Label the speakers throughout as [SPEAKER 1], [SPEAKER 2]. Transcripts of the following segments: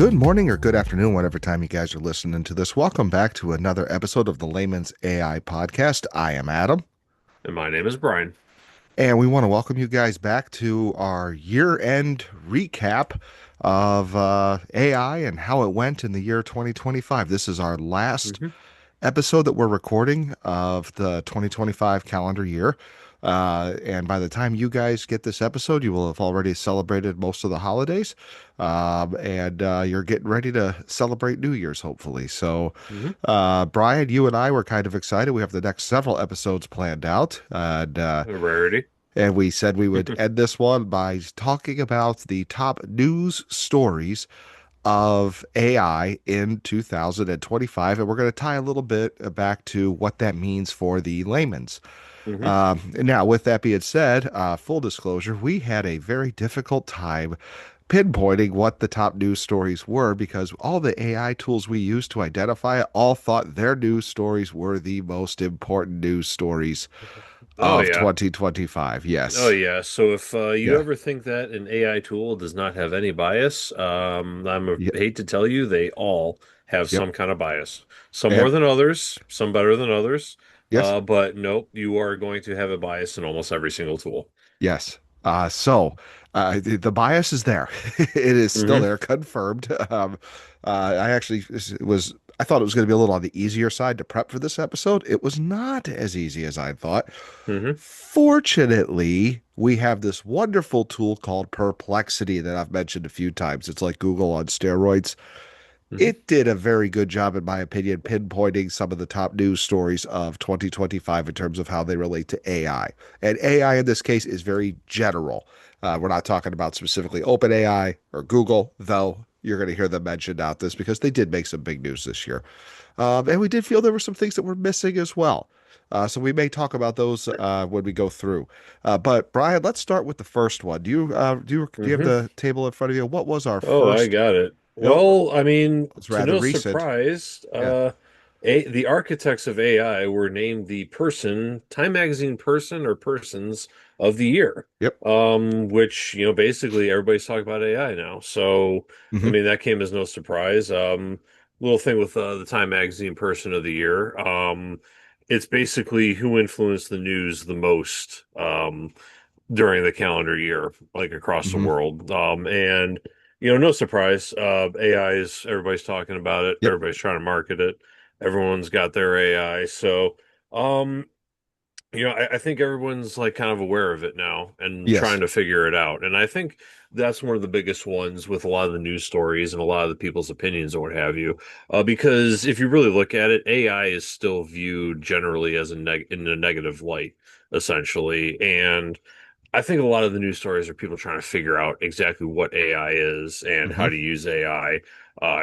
[SPEAKER 1] Good morning or good afternoon, whatever time you guys are listening to this. Welcome back to another episode of the Layman's AI podcast. I am Adam,
[SPEAKER 2] And my name is Brian.
[SPEAKER 1] and we want to welcome you guys back to our year-end recap of AI and how it went in the year 2025. This is our last
[SPEAKER 2] hmm
[SPEAKER 1] episode that we're recording of the 2025 calendar year. And by the time you guys get this episode, you will have already celebrated most of the holidays. And you're getting ready to celebrate New Year's, hopefully. So,
[SPEAKER 2] hmm
[SPEAKER 1] Brian, you and I were kind of excited. We have the next several episodes planned out.
[SPEAKER 2] A rarity.
[SPEAKER 1] And we said we would end this one by talking about the top news stories of AI in 2025. And we're going to tie a little bit back to what that means for the layman's.
[SPEAKER 2] hmm
[SPEAKER 1] Now, with that being said, full disclosure, we had a very difficult time pinpointing what the top news stories were because all the AI tools we used to identify it all thought their news stories were the most important news stories
[SPEAKER 2] Oh
[SPEAKER 1] of
[SPEAKER 2] yeah.
[SPEAKER 1] 2025.
[SPEAKER 2] Oh
[SPEAKER 1] Yes.
[SPEAKER 2] yeah. So if you
[SPEAKER 1] Yeah.
[SPEAKER 2] ever think that an AI tool does not have any bias,
[SPEAKER 1] Yep.
[SPEAKER 2] hate to tell you, they all have
[SPEAKER 1] Yep.
[SPEAKER 2] some kind of bias. Some
[SPEAKER 1] And
[SPEAKER 2] more than others, some better than others.
[SPEAKER 1] yes.
[SPEAKER 2] But nope, you are going to have a bias in almost every single tool.
[SPEAKER 1] Yes. The bias is there. It is still
[SPEAKER 2] hmm
[SPEAKER 1] there, confirmed. I actually I thought it was going to be a little on the easier side to prep for this episode. It was not as easy as I thought.
[SPEAKER 2] hmm
[SPEAKER 1] Fortunately, we have this wonderful tool called Perplexity that I've mentioned a few times. It's like Google on steroids.
[SPEAKER 2] hmm
[SPEAKER 1] It did a very good job, in my opinion, pinpointing some of the top news stories of 2025 in terms of how they relate to AI. And AI in this case is very general. We're not talking about specifically OpenAI or Google, though you're going to hear them mentioned out this because they did make some big news this year. And we did feel there were some things that were missing as well. So we may talk about those when we go through. But Brian, let's start with the first one. Do you have
[SPEAKER 2] hmm
[SPEAKER 1] the table in front of you? What was our
[SPEAKER 2] Oh, I
[SPEAKER 1] first?
[SPEAKER 2] got it.
[SPEAKER 1] Yep,
[SPEAKER 2] Well, I mean,
[SPEAKER 1] it's
[SPEAKER 2] to
[SPEAKER 1] rather
[SPEAKER 2] no
[SPEAKER 1] recent.
[SPEAKER 2] surprise,
[SPEAKER 1] Yeah.
[SPEAKER 2] the architects of AI were named the Time Magazine Person or Persons of the Year.
[SPEAKER 1] Yep.
[SPEAKER 2] Which, basically everybody's talking about AI now. So, I
[SPEAKER 1] hmm
[SPEAKER 2] mean, that came as no surprise. Little thing with the Time Magazine Person of the Year. It's basically who influenced the news the most, during the calendar year, like across the
[SPEAKER 1] hmm
[SPEAKER 2] world. And no surprise, AI is everybody's talking about it,
[SPEAKER 1] Yep.
[SPEAKER 2] everybody's trying to market it, everyone's got their AI. So, um, I think everyone's like kind of aware of it now and trying
[SPEAKER 1] Yes.
[SPEAKER 2] to figure it out. And I think that's one of the biggest ones with a lot of the news stories and a lot of the people's opinions or what have you. Because if you really look at it, AI is still viewed generally as in a negative light, essentially. And I think a lot of the news stories are people trying to figure out exactly what AI is and how
[SPEAKER 1] hmm
[SPEAKER 2] to use AI.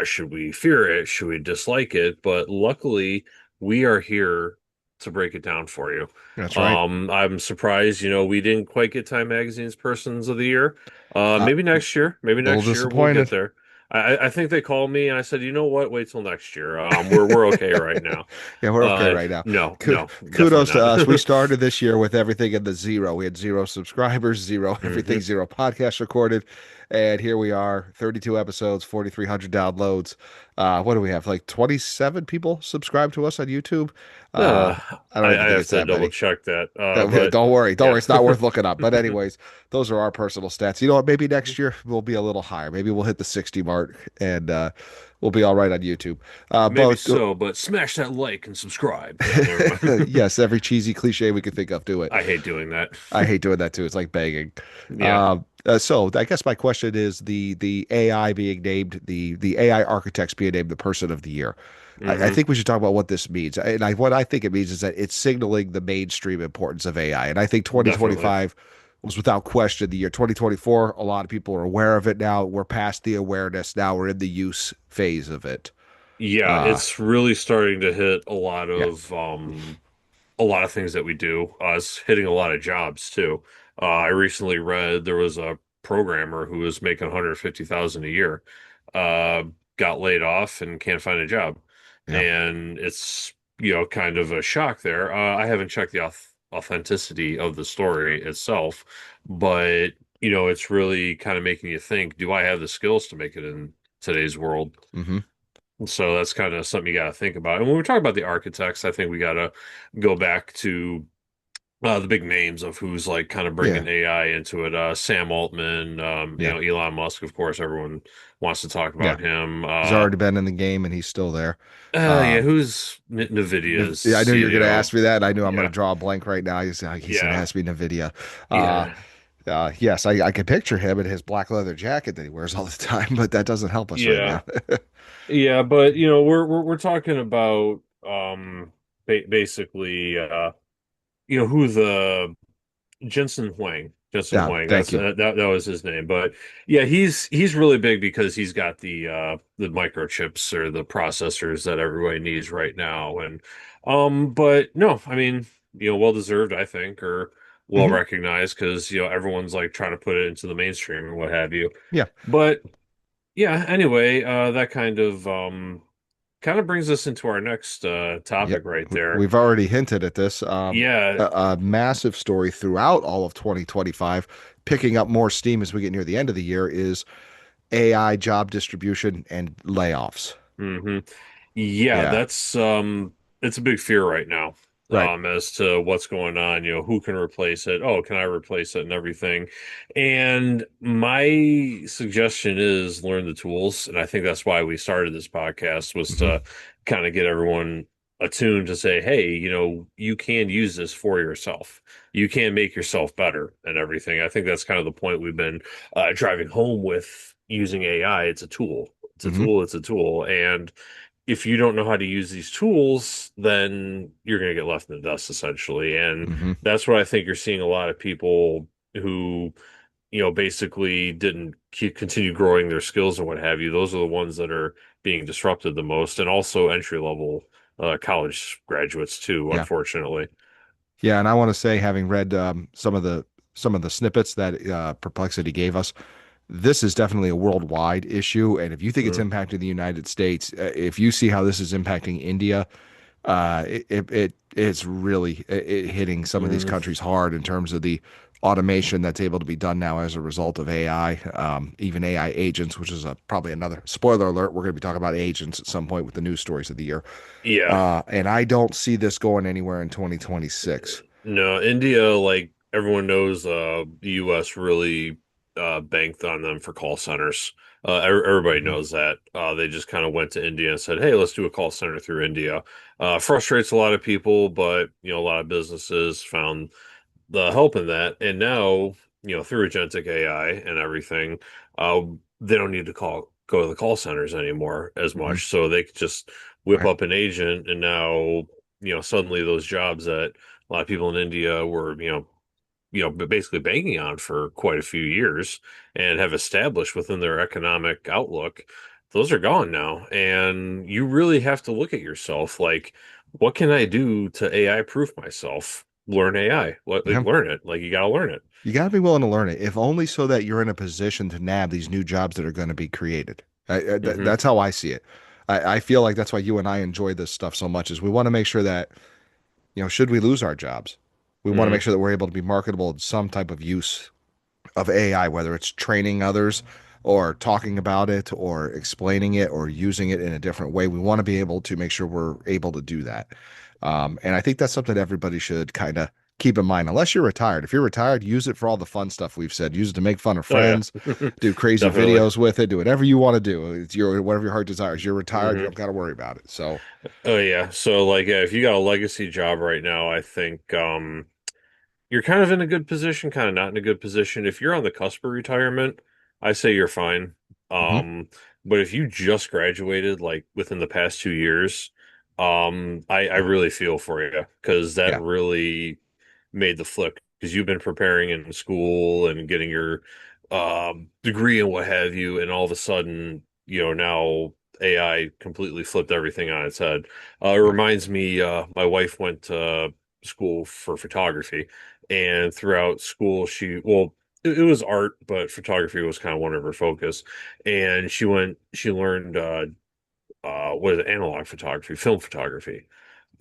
[SPEAKER 2] Should we fear it? Should we dislike it? But luckily, we are here to break it down for you.
[SPEAKER 1] That's right.
[SPEAKER 2] I'm surprised, we didn't quite get Time Magazine's Persons of the Year.
[SPEAKER 1] A
[SPEAKER 2] Maybe next year. Maybe
[SPEAKER 1] little
[SPEAKER 2] next year we'll get
[SPEAKER 1] disappointed.
[SPEAKER 2] there. I think they called me and I said, you know what? Wait till next year. We're okay right now.
[SPEAKER 1] Yeah, we're okay right now.
[SPEAKER 2] No,
[SPEAKER 1] Ku-
[SPEAKER 2] no,
[SPEAKER 1] Kudos to
[SPEAKER 2] definitely
[SPEAKER 1] us. We
[SPEAKER 2] not.
[SPEAKER 1] started this year with everything in the zero. We had zero subscribers, zero everything,
[SPEAKER 2] hmm
[SPEAKER 1] zero podcasts recorded. And here we are, 32 episodes, 4,300 downloads. What do we have? Like 27 people subscribe to us on YouTube. Uh,
[SPEAKER 2] Uh,
[SPEAKER 1] I don't
[SPEAKER 2] I,
[SPEAKER 1] even
[SPEAKER 2] I
[SPEAKER 1] think
[SPEAKER 2] have
[SPEAKER 1] it's
[SPEAKER 2] to
[SPEAKER 1] that
[SPEAKER 2] double
[SPEAKER 1] many.
[SPEAKER 2] check that.
[SPEAKER 1] Okay,
[SPEAKER 2] But
[SPEAKER 1] don't worry. Don't worry.
[SPEAKER 2] yeah.
[SPEAKER 1] It's not worth looking up. But anyways, those are our personal stats. You know what? Maybe next year we'll be a little higher. Maybe we'll hit the 60 mark and we'll be all right on YouTube.
[SPEAKER 2] Maybe
[SPEAKER 1] But
[SPEAKER 2] so, but smash that like and subscribe. No, never mind.
[SPEAKER 1] yes, every cheesy cliche we could think of, do it.
[SPEAKER 2] I hate doing that.
[SPEAKER 1] I hate doing that too. It's like begging.
[SPEAKER 2] Yeah.
[SPEAKER 1] So I guess my question is the AI being named the AI architects being named the person of the year. I
[SPEAKER 2] hmm
[SPEAKER 1] think we should talk about what this means. And what I think it means is that it's signaling the mainstream importance of AI. And I think
[SPEAKER 2] Definitely.
[SPEAKER 1] 2025 was without question the year. 2024, a lot of people are aware of it now. We're past the awareness. Now we're in the use phase of it.
[SPEAKER 2] Yeah,
[SPEAKER 1] Uh,
[SPEAKER 2] it's really starting to hit
[SPEAKER 1] yeah.
[SPEAKER 2] a lot of things that we do. It's hitting a lot of jobs too. I recently read there was a programmer who was making 150,000 a year, uh, got laid off and can't find a job.
[SPEAKER 1] Yeah.
[SPEAKER 2] And it's, kind of a shock there. I haven't checked the authenticity of the story itself, but it's really kind of making you think, do I have the skills to make it in today's world.
[SPEAKER 1] Hmm.
[SPEAKER 2] And so that's kind of something you got to think about. And when we talk about the architects, I think we got to go back to the big names of who's like kind of
[SPEAKER 1] Yeah,
[SPEAKER 2] bringing AI into it. Sam Altman,
[SPEAKER 1] yeah,
[SPEAKER 2] Elon Musk, of course, everyone wants to talk
[SPEAKER 1] yeah.
[SPEAKER 2] about him.
[SPEAKER 1] He's already been in the game and he's still there.
[SPEAKER 2] Yeah,
[SPEAKER 1] Um,
[SPEAKER 2] who's NVIDIA's
[SPEAKER 1] Yeah, I knew you were going to
[SPEAKER 2] CEO?
[SPEAKER 1] ask me that. I knew I'm going to
[SPEAKER 2] Yeah,
[SPEAKER 1] draw a blank right now. He said it
[SPEAKER 2] yeah,
[SPEAKER 1] has to be NVIDIA. Uh,
[SPEAKER 2] yeah,
[SPEAKER 1] yes, I can picture him in his black leather jacket that he wears all the time, but that doesn't help us right
[SPEAKER 2] yeah,
[SPEAKER 1] now.
[SPEAKER 2] yeah. But we're talking about basically who the Jensen Huang. Jensen
[SPEAKER 1] Yeah,
[SPEAKER 2] Huang.
[SPEAKER 1] thank
[SPEAKER 2] That's
[SPEAKER 1] you.
[SPEAKER 2] that was his name. But yeah, he's really big because he's got the microchips or the processors that everybody needs right now. And but no, I mean, well deserved, I think, or well
[SPEAKER 1] Hmm.
[SPEAKER 2] recognized because everyone's like trying to put it into the mainstream and what have you.
[SPEAKER 1] Yeah,
[SPEAKER 2] But yeah, anyway, that kind of brings us into our next
[SPEAKER 1] yep.
[SPEAKER 2] topic right there.
[SPEAKER 1] We've already hinted at this.
[SPEAKER 2] Yeah.
[SPEAKER 1] A massive story throughout all of 2025, picking up more steam as we get near the end of the year, is AI job distribution and layoffs.
[SPEAKER 2] hmm Yeah,
[SPEAKER 1] Yeah,
[SPEAKER 2] that's it's a big fear right now
[SPEAKER 1] right.
[SPEAKER 2] as to what's going on, who can replace it? Oh, can I replace it and everything? And my suggestion is learn the tools, and I think that's why we started this podcast was
[SPEAKER 1] Hmm.
[SPEAKER 2] to kind of get everyone attuned to say, hey, you can use this for yourself. You can make yourself better and everything. I think that's kind of the point we've been driving home with using AI. It's a tool. It's a
[SPEAKER 1] Hmm.
[SPEAKER 2] tool. It's a tool. And if you don't know how to use these tools, then you're going to get left in the dust essentially. And
[SPEAKER 1] Hmm.
[SPEAKER 2] that's what I think you're seeing a lot of people who, basically didn't continue growing their skills and what have you. Those are the ones that are being disrupted the most, and also entry level college graduates too,
[SPEAKER 1] Yeah.
[SPEAKER 2] unfortunately.
[SPEAKER 1] Yeah, and I want to say, having read some of the snippets that Perplexity gave us, this is definitely a worldwide issue. And if you think it's
[SPEAKER 2] Mm,
[SPEAKER 1] impacting the United States, if you see how this is impacting India, it's really hitting some of these
[SPEAKER 2] mm,
[SPEAKER 1] countries hard in terms of the automation that's able to be done now as a result of AI, even AI agents, which is probably another spoiler alert. We're going to be talking about agents at some point with the news stories of the year.
[SPEAKER 2] yeah.
[SPEAKER 1] And I don't see this going anywhere in 2026.
[SPEAKER 2] No, India, like everyone knows, the US really banked on them for call centers. Everybody
[SPEAKER 1] Hmm.
[SPEAKER 2] knows that. They just kind of went to India and said, "Hey, let's do a call center through India." Frustrates a lot of people, but a lot of businesses found the help in that. And now, through agentic AI and everything, uh, they don't need to go to the call centers anymore as
[SPEAKER 1] Hmm.
[SPEAKER 2] much. So they could just whip
[SPEAKER 1] Right.
[SPEAKER 2] up an agent, and now, suddenly those jobs that a lot of people in India were, basically banking on for quite a few years and have established within their economic outlook, those are gone now. And you really have to look at yourself like, what can I do to AI proof myself? Learn AI. Like,
[SPEAKER 1] Yeah.
[SPEAKER 2] learn it. Like, you got to learn it.
[SPEAKER 1] You got to be willing to learn it, if only so that you're in a position to nab these new jobs that are going to be created.
[SPEAKER 2] Hmm
[SPEAKER 1] That's how I see it. I feel like that's why you and I enjoy this stuff so much, is we want to make sure that, should we lose our jobs, we want to
[SPEAKER 2] hmm
[SPEAKER 1] make sure that we're able to be marketable in some type of use of AI, whether it's training others or talking about it or explaining it or using it in a different way. We want to be able to make sure we're able to do that. And I think that's something that everybody should kind of keep in mind, unless you're retired. If you're retired, use it for all the fun stuff we've said. Use it to make fun of
[SPEAKER 2] Oh, yeah.
[SPEAKER 1] friends, do crazy
[SPEAKER 2] Definitely.
[SPEAKER 1] videos with it, do whatever you want to do. It's your whatever your heart desires. You're retired, you
[SPEAKER 2] hmm
[SPEAKER 1] don't got to worry about it. So,
[SPEAKER 2] Oh, yeah. So, like, yeah, if you got a legacy job right now, I think, you're kind of in a good position, kind of not in a good position. If you're on the cusp of retirement, I say you're fine.
[SPEAKER 1] mhm,
[SPEAKER 2] But if you just graduated like within the past 2 years, I really feel for you because that
[SPEAKER 1] yeah,
[SPEAKER 2] really made the flip because you've been preparing in school and getting your degree and what have you, and all of a sudden, now AI completely flipped everything on its head. It
[SPEAKER 1] right,
[SPEAKER 2] reminds me, my wife went to school for photography, and throughout school, it was art, but photography was kind of one of her focus. And she learned, what is it, analog photography, film photography,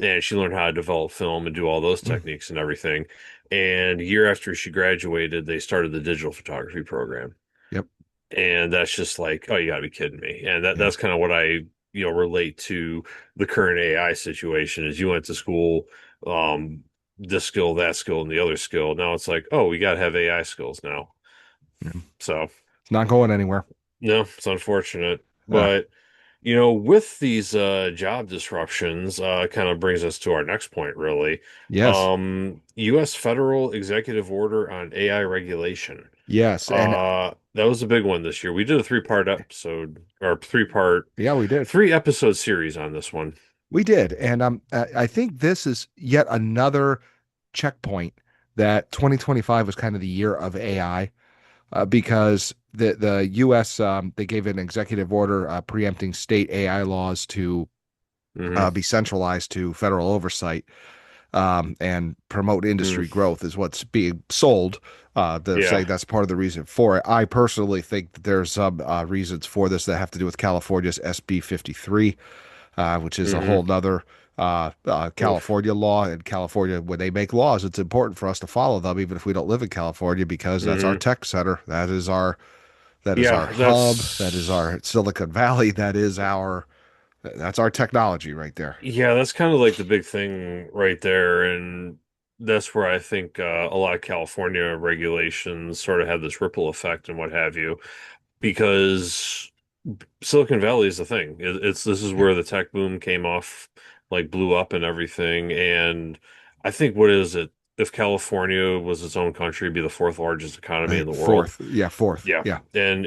[SPEAKER 2] and she learned how to develop film and do all those
[SPEAKER 1] mm,
[SPEAKER 2] techniques and everything. And a year after she graduated, they started the digital photography program.
[SPEAKER 1] yep,
[SPEAKER 2] And that's just like, oh, you gotta be kidding me. And
[SPEAKER 1] Yeah.
[SPEAKER 2] that's kind of what I relate to the current AI situation is you went to school, um, this skill, that skill, and the other skill. Now it's like, oh, we gotta have AI skills now.
[SPEAKER 1] Yeah.
[SPEAKER 2] So
[SPEAKER 1] It's not going anywhere.
[SPEAKER 2] no, it's unfortunate.
[SPEAKER 1] Uh,
[SPEAKER 2] But with these job disruptions, kind of brings us to our next point, really.
[SPEAKER 1] yes.
[SPEAKER 2] U.S. federal executive order on AI regulation.
[SPEAKER 1] Yes. And
[SPEAKER 2] That was a big one this year. We did a three-part episode or three-part,
[SPEAKER 1] yeah, we did.
[SPEAKER 2] three episode series on this one.
[SPEAKER 1] We did. And I think this is yet another checkpoint that 2025 was kind of the year of AI, because the U.S. They gave an executive order preempting state AI laws to
[SPEAKER 2] Hmm.
[SPEAKER 1] be centralized to federal oversight, and promote
[SPEAKER 2] Mm.
[SPEAKER 1] industry growth is what's being sold. They're
[SPEAKER 2] Yeah.
[SPEAKER 1] saying that's part of the reason for it. I personally think that there's some reasons for this that have to do with California's SB 53, which is a
[SPEAKER 2] Hmm.
[SPEAKER 1] whole nother
[SPEAKER 2] Oof.
[SPEAKER 1] California law. In California, when they make laws, it's important for us to follow them, even if we don't live in California, because that's our
[SPEAKER 2] Hmm.
[SPEAKER 1] tech center. That is our
[SPEAKER 2] Yeah,
[SPEAKER 1] hub. That is
[SPEAKER 2] that's
[SPEAKER 1] our Silicon Valley. That's our technology right there.
[SPEAKER 2] yeah, that's kind of like the big thing right there, and that's where I think a lot of California regulations sort of have this ripple effect and what have you, because Silicon Valley is the thing. It's this is
[SPEAKER 1] Yeah.
[SPEAKER 2] where the tech boom came off, like blew up and everything. And I think what is it? If California was its own country, it'd be the fourth largest
[SPEAKER 1] I
[SPEAKER 2] economy in
[SPEAKER 1] think
[SPEAKER 2] the world.
[SPEAKER 1] fourth. Yeah, fourth.
[SPEAKER 2] Yeah,
[SPEAKER 1] Yeah.
[SPEAKER 2] and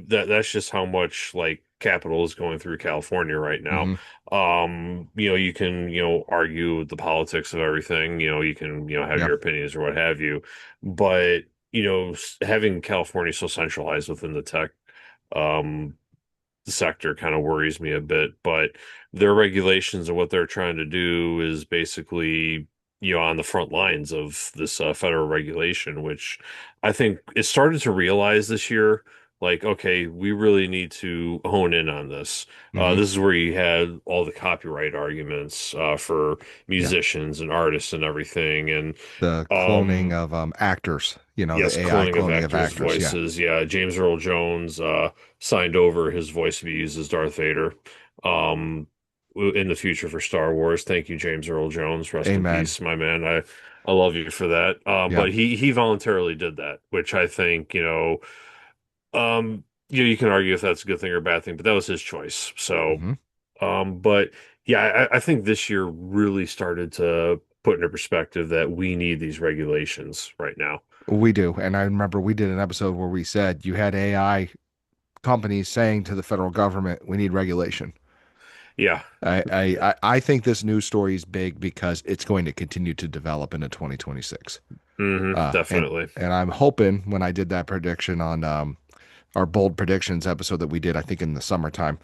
[SPEAKER 2] that's just how much like capital is going through California right now.
[SPEAKER 1] Hmm.
[SPEAKER 2] You can argue the politics of everything. You can have
[SPEAKER 1] Yeah.
[SPEAKER 2] your opinions or what have you, but having California so centralized within the tech um sector kind of worries me a bit, but their regulations and what they're trying to do is basically, on the front lines of this federal regulation, which I think it started to realize this year, like, okay, we really need to hone in on this.
[SPEAKER 1] Hmm.
[SPEAKER 2] This is where you had all the copyright arguments for
[SPEAKER 1] Yeah.
[SPEAKER 2] musicians and artists and everything, and
[SPEAKER 1] The cloning
[SPEAKER 2] um,
[SPEAKER 1] of actors,
[SPEAKER 2] yes,
[SPEAKER 1] the AI
[SPEAKER 2] cloning of
[SPEAKER 1] cloning of
[SPEAKER 2] actors'
[SPEAKER 1] actors. Yeah.
[SPEAKER 2] voices. Yeah, James Earl Jones signed over his voice to be used as Darth Vader um, in the future for Star Wars. Thank you, James Earl Jones. Rest in
[SPEAKER 1] Amen.
[SPEAKER 2] peace, my man. I love you for that.
[SPEAKER 1] Yeah.
[SPEAKER 2] But he voluntarily did that, which I think you can argue if that's a good thing or a bad thing, but that was his choice. So,
[SPEAKER 1] Hmm.
[SPEAKER 2] but yeah, I think this year really started to put into perspective that we need these regulations right now.
[SPEAKER 1] We do. And I remember we did an episode where we said you had AI companies saying to the federal government, we need regulation.
[SPEAKER 2] Yeah.
[SPEAKER 1] I think this news story is big because it's going to continue to develop into 2026. And
[SPEAKER 2] Definitely.
[SPEAKER 1] I'm hoping when I did that prediction on our bold predictions episode that we did, I think in the summertime,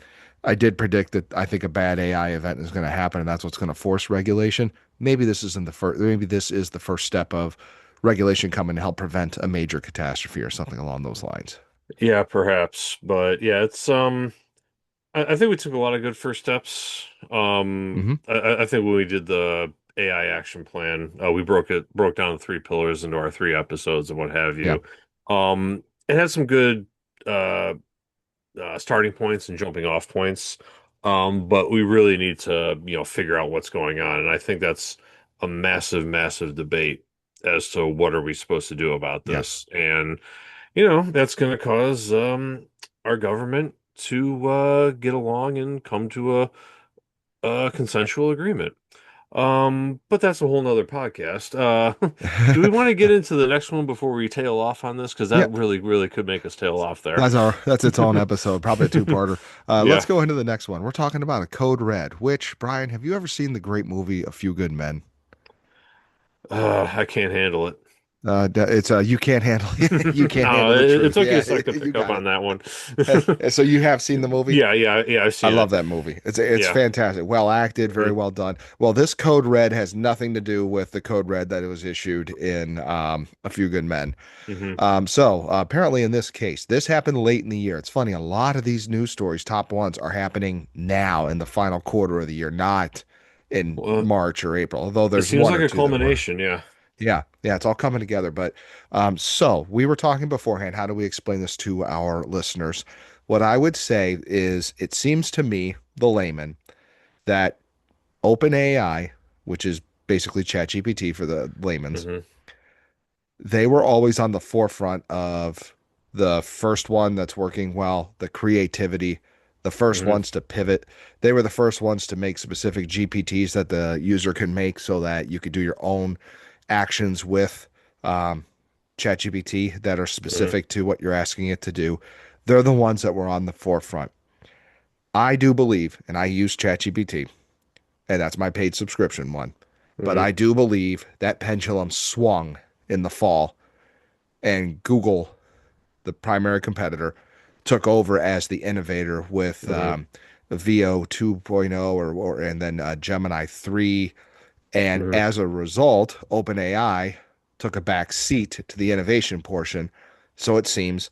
[SPEAKER 1] I did predict that I think a bad AI event is going to happen, and that's what's going to force regulation. Maybe this isn't the first. Maybe this is the first step of regulation coming to help prevent a major catastrophe or something along those lines.
[SPEAKER 2] Yeah, perhaps. But yeah, it's I think we took a lot of good first steps.
[SPEAKER 1] Hmm.
[SPEAKER 2] I think when we did the AI action plan, we broke down the three pillars into our three episodes and what have
[SPEAKER 1] Yeah.
[SPEAKER 2] you. It had some good uh starting points and jumping off points. But we really need to, figure out what's going on. And I think that's a massive, massive debate as to what are we supposed to do about
[SPEAKER 1] Yes.
[SPEAKER 2] this. And, that's going to cause our government to get along and come to a consensual agreement. But that's a whole nother podcast. Do we want to get into the next one before we tail off on this? Because
[SPEAKER 1] Yeah.
[SPEAKER 2] that really, really could make us tail off there.
[SPEAKER 1] That's its own episode, probably a two-parter. Let's
[SPEAKER 2] Yeah.
[SPEAKER 1] go into the next one. We're talking about a code red, which, Brian, have you ever seen the great movie A Few Good Men?
[SPEAKER 2] I can't handle it.
[SPEAKER 1] It's you can't handle you can't
[SPEAKER 2] No,
[SPEAKER 1] handle the
[SPEAKER 2] it
[SPEAKER 1] truth.
[SPEAKER 2] took you
[SPEAKER 1] Yeah,
[SPEAKER 2] a sec to
[SPEAKER 1] you
[SPEAKER 2] pick up
[SPEAKER 1] got it.
[SPEAKER 2] on that one.
[SPEAKER 1] So you have seen the movie?
[SPEAKER 2] Yeah, yeah, yeah, I've
[SPEAKER 1] I
[SPEAKER 2] seen
[SPEAKER 1] love
[SPEAKER 2] it.
[SPEAKER 1] that movie. It's
[SPEAKER 2] Yeah.
[SPEAKER 1] fantastic. Well acted, very
[SPEAKER 2] Hmm.
[SPEAKER 1] well done. Well, this code red has nothing to do with the code red that it was issued in A Few Good Men.
[SPEAKER 2] Hmm.
[SPEAKER 1] So apparently in this case, this happened late in the year. It's funny, a lot of these news stories, top ones, are happening now in the final quarter of the year, not in
[SPEAKER 2] Well,
[SPEAKER 1] March or April, although
[SPEAKER 2] it
[SPEAKER 1] there's
[SPEAKER 2] seems
[SPEAKER 1] one
[SPEAKER 2] like
[SPEAKER 1] or
[SPEAKER 2] a
[SPEAKER 1] two that were.
[SPEAKER 2] culmination. Yeah.
[SPEAKER 1] Yeah. Yeah, it's all coming together. But so we were talking beforehand. How do we explain this to our listeners? What I would say is, it seems to me, the layman, that OpenAI, which is basically ChatGPT for the layman's,
[SPEAKER 2] Hmm.
[SPEAKER 1] they were always on the forefront of the first one that's working well, the creativity, the first
[SPEAKER 2] Hmm.
[SPEAKER 1] ones to pivot. They were the first ones to make specific GPTs that the user can make so that you could do your own actions with um, ChatGPT that are
[SPEAKER 2] Hmm.
[SPEAKER 1] specific to what you're asking it to do. They're the ones that were on the forefront. I do believe, and I use ChatGPT, and that's my paid subscription one, but
[SPEAKER 2] Hmm.
[SPEAKER 1] I do believe that pendulum swung in the fall, and Google, the primary competitor, took over as the innovator with
[SPEAKER 2] Hmm.
[SPEAKER 1] VO 2.0 or and then Gemini 3. And
[SPEAKER 2] Hmm.
[SPEAKER 1] as a result, OpenAI took a back seat to the innovation portion, so it seems.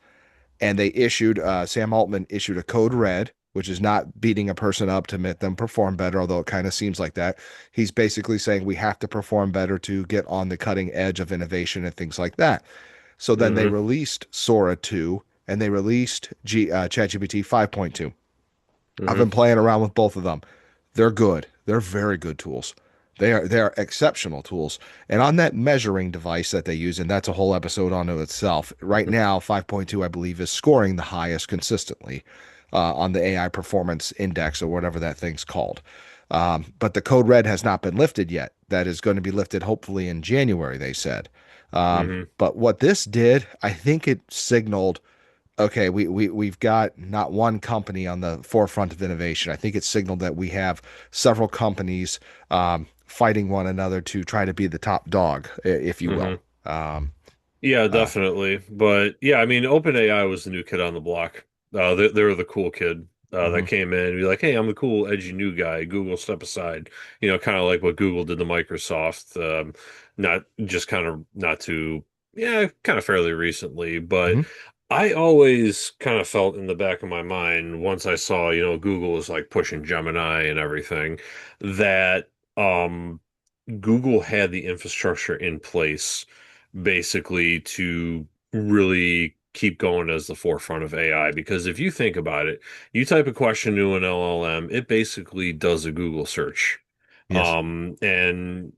[SPEAKER 1] And they issued, Sam Altman issued a code red, which is not beating a person up to make them perform better, although it kind of seems like that. He's basically saying we have to perform better to get on the cutting edge of innovation and things like that. So then they
[SPEAKER 2] Hmm.
[SPEAKER 1] released Sora 2 and they released ChatGPT 5.2. I've
[SPEAKER 2] Hmm.
[SPEAKER 1] been playing around with both of them. They're good. They're very good tools. They are exceptional tools. And on that measuring device that they use, and that's a whole episode onto itself. Right now, 5.2, I believe, is scoring the highest consistently on the AI performance index or whatever that thing's called. But the code red has not been lifted yet. That is going to be lifted hopefully in January, they said.
[SPEAKER 2] Hmm.
[SPEAKER 1] But what this did, I think it signaled, okay, we've got not one company on the forefront of innovation. I think it signaled that we have several companies fighting one another to try to be the top dog, if you will.
[SPEAKER 2] Hmm.
[SPEAKER 1] Um,
[SPEAKER 2] Yeah,
[SPEAKER 1] uh,
[SPEAKER 2] definitely. But yeah, I mean, OpenAI was the new kid on the block. They were the cool kid that
[SPEAKER 1] mhm,
[SPEAKER 2] came in and be like, "Hey, I'm the cool, edgy new guy. Google, step aside." Kind of like what Google did to Microsoft. Not just kind of not too, yeah, kind of fairly recently, but
[SPEAKER 1] mhm,
[SPEAKER 2] I always kind of felt in the back of my mind once I saw, Google was like pushing Gemini and everything, that Google had the infrastructure in place basically to really keep going as the forefront of AI. Because if you think about it, you type a question to an LLM, it basically does a Google search.
[SPEAKER 1] yes.
[SPEAKER 2] And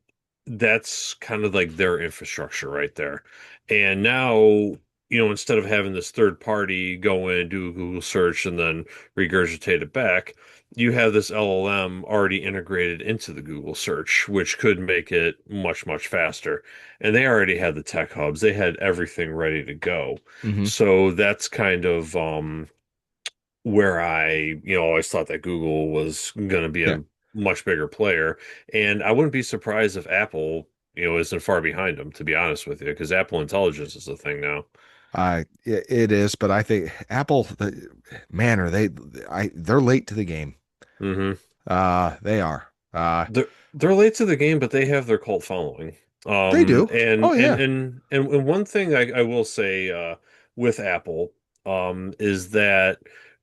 [SPEAKER 2] that's kind of like their infrastructure right there. And now, instead of having this third party go in and do a Google search and then regurgitate it back, you have this LLM already integrated into the Google search, which could make it much, much faster. And they already had the tech hubs, they had everything ready to go.
[SPEAKER 1] Hmm.
[SPEAKER 2] So that's kind of where I, always thought that Google was going to be
[SPEAKER 1] Yeah.
[SPEAKER 2] a much bigger player. And I wouldn't be surprised if Apple, isn't far behind them, to be honest with you, because Apple Intelligence is a thing now.
[SPEAKER 1] It is, but I think Apple, man, they're late to the game.
[SPEAKER 2] Hmm.
[SPEAKER 1] They are.
[SPEAKER 2] They're late to the game, but they have their cult following.
[SPEAKER 1] They do.
[SPEAKER 2] And
[SPEAKER 1] Oh
[SPEAKER 2] and
[SPEAKER 1] yeah.
[SPEAKER 2] and and one thing I will say with Apple is that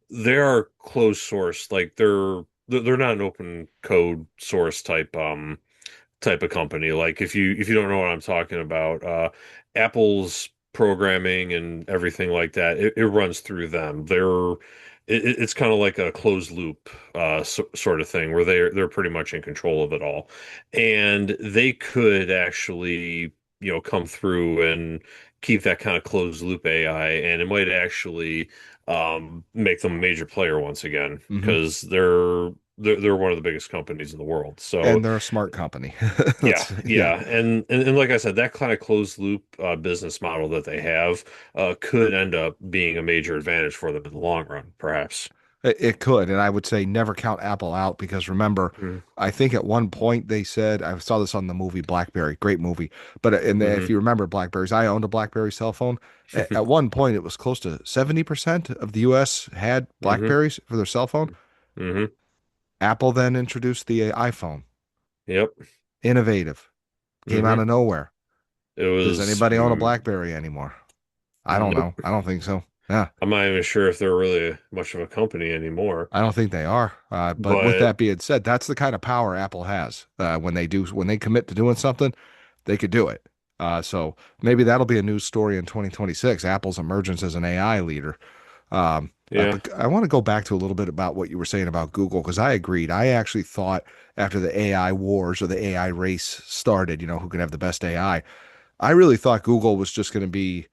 [SPEAKER 2] they are closed source, like they're not an open code source type of company. Like if you don't know what I'm talking about, Apple's programming and everything like that, it runs through them. It's kind of like a closed loop sort of thing where they're pretty much in control of it all, and they could actually come through and keep that kind of closed loop AI, and it might actually make them a major player once again
[SPEAKER 1] Hmm.
[SPEAKER 2] because they're one of the biggest companies in the world. So
[SPEAKER 1] And they're a smart company.
[SPEAKER 2] yeah,
[SPEAKER 1] Yeah.
[SPEAKER 2] yeah, and like I said, that kind of closed loop business model that they have could end up being a major advantage for them in the long run, perhaps.
[SPEAKER 1] It could, and I would say never count Apple out because remember,
[SPEAKER 2] Mm-hmm.
[SPEAKER 1] I think at one point they said I saw this on the movie BlackBerry, great movie. But if
[SPEAKER 2] Hmm.
[SPEAKER 1] you remember BlackBerries, I owned a BlackBerry cell phone. At one point, it was close to 70% of the U.S. had
[SPEAKER 2] Hmm.
[SPEAKER 1] BlackBerries for their cell phone.
[SPEAKER 2] Hmm.
[SPEAKER 1] Apple then introduced the iPhone.
[SPEAKER 2] Yep.
[SPEAKER 1] Innovative, came out
[SPEAKER 2] Hmm.
[SPEAKER 1] of nowhere.
[SPEAKER 2] It
[SPEAKER 1] Does
[SPEAKER 2] was.
[SPEAKER 1] anybody own a BlackBerry anymore? I don't
[SPEAKER 2] Nope.
[SPEAKER 1] know. I don't think so. Yeah.
[SPEAKER 2] I'm not even sure if they're really much of a company anymore.
[SPEAKER 1] I don't think they are. But with
[SPEAKER 2] But
[SPEAKER 1] that being said, that's the kind of power Apple has. When they commit to doing something, they could do it. So maybe that'll be a news story in 2026, Apple's emergence as an AI leader.
[SPEAKER 2] Yeah.
[SPEAKER 1] But I want to go back to a little bit about what you were saying about Google, because I agreed. I actually thought after the AI wars or the AI race started, who can have the best AI, I really thought Google was just going to be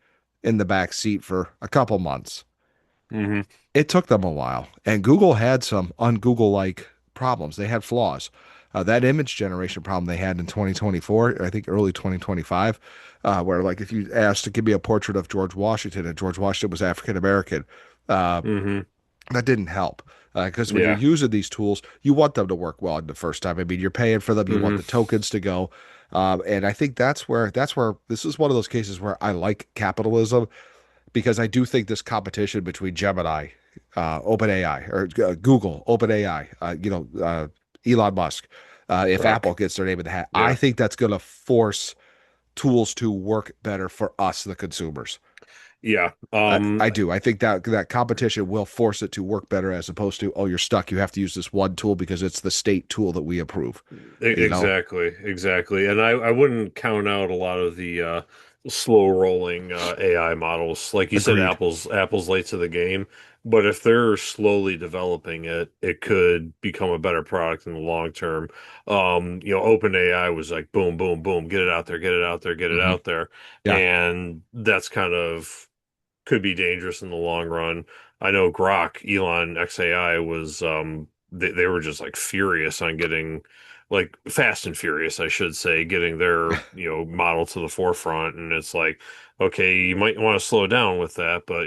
[SPEAKER 1] in the back seat for a couple months.
[SPEAKER 2] Hmm.
[SPEAKER 1] It took them a while, and Google had some un-Google-like problems. They had flaws. That image generation problem they had in 2024, I think early 2025, where like if you asked to give me a portrait of George Washington and George Washington was African American, uh,
[SPEAKER 2] Hmm.
[SPEAKER 1] that didn't help. Because when you're
[SPEAKER 2] Yeah.
[SPEAKER 1] using these tools, you want them to work well in the first time. I mean, you're paying for them, you want
[SPEAKER 2] Hmm.
[SPEAKER 1] the tokens to go, and I think that's where this is one of those cases where I like capitalism because I do think this competition between Gemini, OpenAI, or Google, OpenAI, Elon Musk, if
[SPEAKER 2] Grok.
[SPEAKER 1] Apple gets their name in the hat, I
[SPEAKER 2] Yeah.
[SPEAKER 1] think that's going to force tools to work better for us, the consumers.
[SPEAKER 2] Yeah.
[SPEAKER 1] I do. I think that competition will force it to work better as opposed to, oh, you're stuck. You have to use this one tool because it's the state tool that we approve. You know,
[SPEAKER 2] Exactly, exactly. And I wouldn't count out a lot of the slow rolling AI models. Like you said,
[SPEAKER 1] agreed.
[SPEAKER 2] Apple's late to the game, but if they're slowly developing it, it could become a better product in the long term. OpenAI was like boom, boom, boom, get it out there, get it out there, get it
[SPEAKER 1] Hmm.
[SPEAKER 2] out there.
[SPEAKER 1] Yeah,
[SPEAKER 2] And that's kind of could be dangerous in the long run. I know Grok, Elon XAI was they were just like furious on getting like fast and furious, I should say, getting their, model to the forefront. And it's like, okay, you might want to slow down with that, but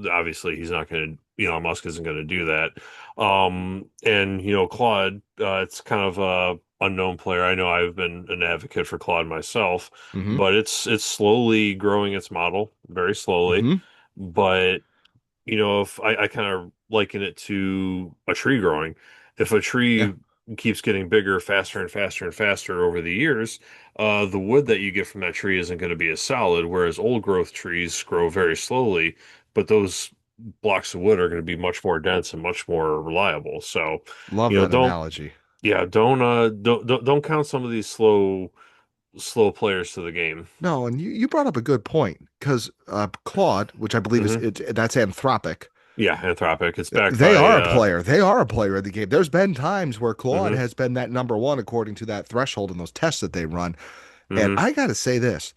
[SPEAKER 2] obviously he's not gonna, Musk isn't gonna do that. And Claude, it's kind of a unknown player. I know I've been an advocate for Claude myself,
[SPEAKER 1] hmm
[SPEAKER 2] but it's slowly growing its model, very slowly.
[SPEAKER 1] hmm
[SPEAKER 2] But, if I kind of liken it to a tree growing, if a
[SPEAKER 1] yeah,
[SPEAKER 2] tree keeps getting bigger faster and faster and faster over the years, the wood that you get from that tree isn't going to be as solid, whereas old growth trees grow very slowly, but those blocks of wood are going to be much more dense and much more reliable. So,
[SPEAKER 1] love that
[SPEAKER 2] don't,
[SPEAKER 1] analogy.
[SPEAKER 2] yeah, don't count some of these slow players to the game.
[SPEAKER 1] No, and you brought up a good point because Claude, which I believe is
[SPEAKER 2] Hmm.
[SPEAKER 1] that's Anthropic,
[SPEAKER 2] Yeah, Anthropic. It's backed
[SPEAKER 1] they
[SPEAKER 2] by
[SPEAKER 1] are a player. They are a player in the game. There's been times where Claude
[SPEAKER 2] hmm
[SPEAKER 1] has been that number one according to that threshold in those tests that they run. And
[SPEAKER 2] hmm
[SPEAKER 1] I got to say this,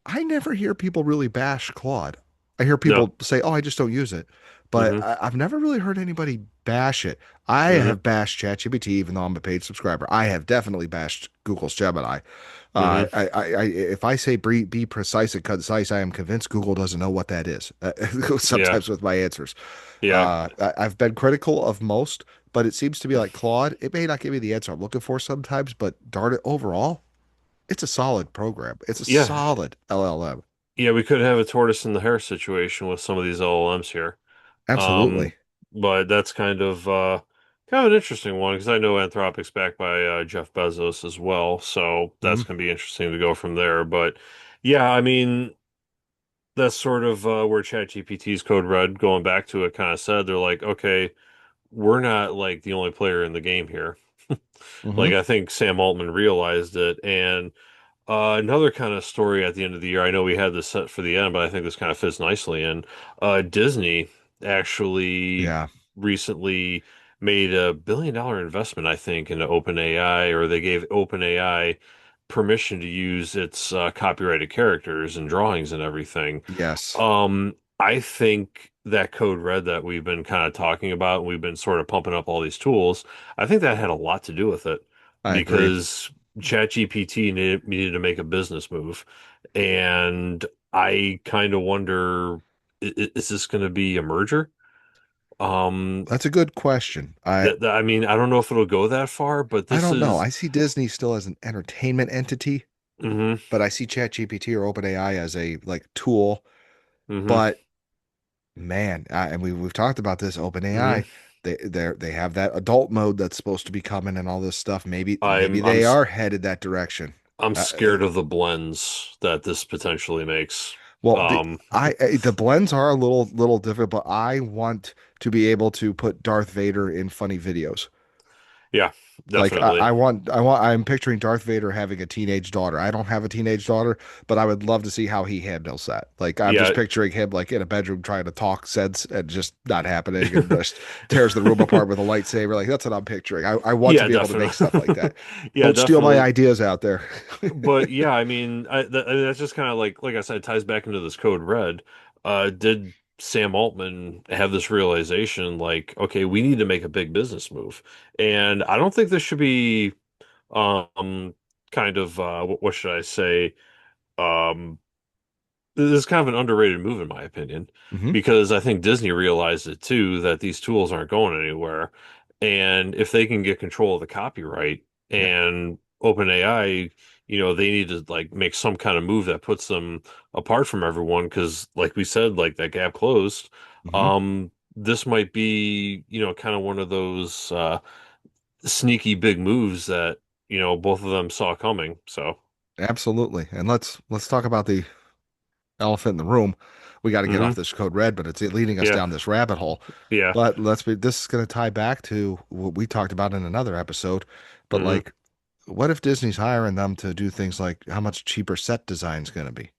[SPEAKER 1] I never hear people really bash Claude. I hear
[SPEAKER 2] no
[SPEAKER 1] people say, "Oh, I just don't use it," but
[SPEAKER 2] hmm
[SPEAKER 1] I've never really heard anybody bash it. I
[SPEAKER 2] hmm
[SPEAKER 1] have bashed ChatGPT, even though I'm a paid subscriber. I have definitely bashed Google's Gemini.
[SPEAKER 2] hmm
[SPEAKER 1] If I say be precise and concise, I am convinced Google doesn't know what that is.
[SPEAKER 2] yeah,
[SPEAKER 1] Sometimes with my answers,
[SPEAKER 2] yeah,
[SPEAKER 1] I've been critical of most, but it seems to be like Claude. It may not give me the answer I'm looking for sometimes, but darn it, overall, it's a solid program. It's a
[SPEAKER 2] yeah,
[SPEAKER 1] solid LLM.
[SPEAKER 2] yeah. We could have a tortoise and the hare situation with some of these LLMs here.
[SPEAKER 1] Absolutely.
[SPEAKER 2] um but that's kind of an interesting one because I know Anthropic's backed by Jeff Bezos as well, so that's
[SPEAKER 1] Mhm.
[SPEAKER 2] going to be interesting to go from there. But yeah, I mean, that's sort of where ChatGPT's code red, going back to it, kind of said they're like, okay, we're not like the only player in the game here. Like
[SPEAKER 1] Mhm.
[SPEAKER 2] I think Sam Altman realized it. And another kind of story at the end of the year, I know we had this set for the end, but I think this kind of fits nicely in. Disney actually
[SPEAKER 1] Yeah.
[SPEAKER 2] recently made a $1 billion investment, I think, into OpenAI, or they gave OpenAI permission to use its copyrighted characters and drawings and everything.
[SPEAKER 1] Yes.
[SPEAKER 2] I think that code red that we've been kind of talking about, and we've been sort of pumping up all these tools, I think that had a lot to do with it
[SPEAKER 1] I agree.
[SPEAKER 2] because ChatGPT needed to make a business move. And I kind of wonder, is this going to be a merger? Um,
[SPEAKER 1] That's a good question.
[SPEAKER 2] I mean, I don't know if it'll go that far, but
[SPEAKER 1] I
[SPEAKER 2] this
[SPEAKER 1] don't know.
[SPEAKER 2] is,
[SPEAKER 1] I see Disney still as an entertainment entity,
[SPEAKER 2] hmm
[SPEAKER 1] but I see ChatGPT or OpenAI as a like tool.
[SPEAKER 2] hmm
[SPEAKER 1] But man, and we've talked about this
[SPEAKER 2] hmm
[SPEAKER 1] OpenAI. They have that adult mode that's supposed to be coming and all this stuff. Maybe
[SPEAKER 2] I'm I'm
[SPEAKER 1] they
[SPEAKER 2] s-
[SPEAKER 1] are headed that direction.
[SPEAKER 2] I'm
[SPEAKER 1] Uh,
[SPEAKER 2] scared of the blends that this potentially makes.
[SPEAKER 1] well,
[SPEAKER 2] Um,
[SPEAKER 1] the blends are a little different, but I want to be able to put Darth Vader in funny videos.
[SPEAKER 2] Yeah,
[SPEAKER 1] Like
[SPEAKER 2] definitely.
[SPEAKER 1] I'm picturing Darth Vader having a teenage daughter. I don't have a teenage daughter, but I would love to see how he handles that. Like I'm just
[SPEAKER 2] Yeah.
[SPEAKER 1] picturing him like in a bedroom trying to talk sense and just not happening and just tears the room apart with a lightsaber. Like that's what I'm picturing. I want to
[SPEAKER 2] Yeah,
[SPEAKER 1] be able to make stuff like
[SPEAKER 2] definitely.
[SPEAKER 1] that.
[SPEAKER 2] Yeah,
[SPEAKER 1] Don't steal my
[SPEAKER 2] definitely.
[SPEAKER 1] ideas out there.
[SPEAKER 2] But yeah, I mean, I mean, that's just kind of like I said, ties back into this code red. Did Sam Altman have this realization, like, okay, we need to make a big business move, and I don't think this should be um kind of what should I say? Um, this is kind of an underrated move, in my opinion,
[SPEAKER 1] Hmm.
[SPEAKER 2] because I think Disney realized it too, that these tools aren't going anywhere. And if they can get control of the copyright
[SPEAKER 1] Yeah.
[SPEAKER 2] and OpenAI, they need to like make some kind of move that puts them apart from everyone. Because, like we said, like that gap closed.
[SPEAKER 1] Hmm.
[SPEAKER 2] This might be, kind of one of those sneaky big moves that, both of them saw coming. So,
[SPEAKER 1] Absolutely. And let's talk about the elephant in the room. We got to get
[SPEAKER 2] hmm
[SPEAKER 1] off this code red, but it's leading us
[SPEAKER 2] yeah,
[SPEAKER 1] down this rabbit hole.
[SPEAKER 2] yeah.
[SPEAKER 1] But this is going to tie back to what we talked about in another episode. But
[SPEAKER 2] hmm
[SPEAKER 1] like, what if Disney's hiring them to do things like how much cheaper set design's going to be?